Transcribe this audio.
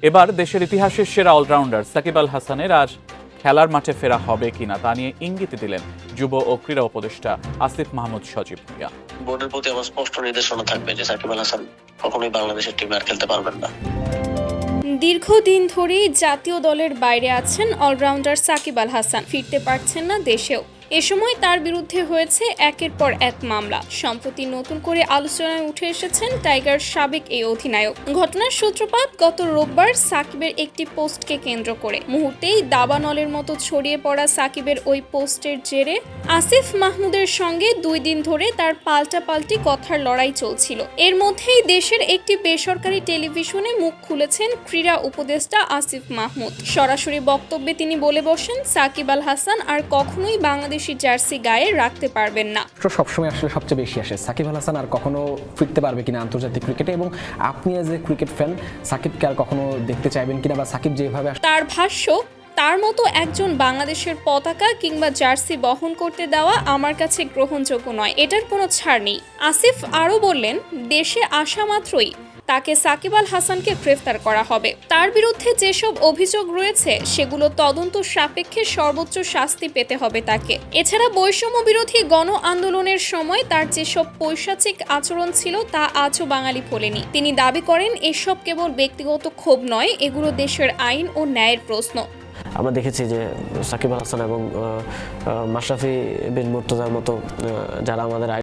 এবার দেশের ইতিহাসের সেরা অলরাউন্ডার সাকিব আল হাসানের আর খেলার মাঠে ফেরা হবে কিনা তা নিয়ে ইঙ্গিত দিলেন যুব ও ক্রীড়া উপদেষ্টা আসিফ মাহমুদ সজীব ভুঁইয়া। বোর্ডের প্রতি আমার স্পষ্ট নির্দেশনা থাকবে যে সাকিব আল হাসান কখনোই বাংলাদেশের টিমে আর খেলতে পারবেন না। দীর্ঘদিন ধরেই জাতীয় দলের বাইরে আছেন অলরাউন্ডার সাকিব আল হাসান, ফিরতে পারছেন না দেশেও। এ সময় তার বিরুদ্ধে হয়েছে একের পর এক মামলা। সম্প্রতি নতুন করে আলোচনায় উঠে এসেছেন টাইগার সাবেক এই অধিনায়ক। ঘটনার সূত্রপাত গত রোববার সাকিবের একটি পোস্টকে কেন্দ্র করে। মুহূর্তেই দাবানলের মতো ছড়িয়ে পড়া সাকিবের ওই পোস্টের জেরে আসিফ মাহমুদের সঙ্গে 2 দিন ধরে তার পাল্টাপাল্টি কথার লড়াই চলছিল। এর মধ্যেই দেশের একটি বেসরকারি টেলিভিশনে মুখ খুলেছেন ক্রীড়া উপদেষ্টা আসিফ মাহমুদ। সরাসরি বক্তব্যে তিনি বলে বসেন, সাকিব আল হাসান আর কখনোই বাংলাদেশি জার্সি গায়ে রাখতে পারবেন না। সবসময় আসলে সবচেয়ে বেশি আসে সাকিব আল হাসান আর কখনো ফিরতে পারবে কিনা আন্তর্জাতিক ক্রিকেটে, এবং আপনি এজ এ ক্রিকেট ফ্যান সাকিবকে আর কখনো দেখতে চাইবেন কিনা, বা সাকিব যেভাবে তার ভাষ্য, তার মতো একজন বাংলাদেশের পতাকা কিংবা জার্সি বহন করতে দেওয়া আমার কাছে গ্রহণযোগ্য নয়, এটার কোনো ছাড় নেই। আসিফ আরও বললেন, দেশে আসা মাত্রই তাকে সাকিব আল হাসানকে গ্রেফতার করা হবে। তার বিরুদ্ধে যেসব অভিযোগ রয়েছে সেগুলো তদন্ত সাপেক্ষে সর্বোচ্চ শাস্তি পেতে হবে তাকে। এছাড়া বৈষম্য বিরোধী গণ আন্দোলনের সময় তার যেসব পৈশাচিক আচরণ ছিল তা আজও বাঙালি ভোলেনি। তিনি দাবি করেন, এসব কেবল ব্যক্তিগত ক্ষোভ নয়, এগুলো দেশের আইন ও ন্যায়ের প্রশ্ন। আমরা দেখেছি যে সাকিব আল হাসান এবং মাশরাফি বিন মুর্তজার মতো যারা আমাদের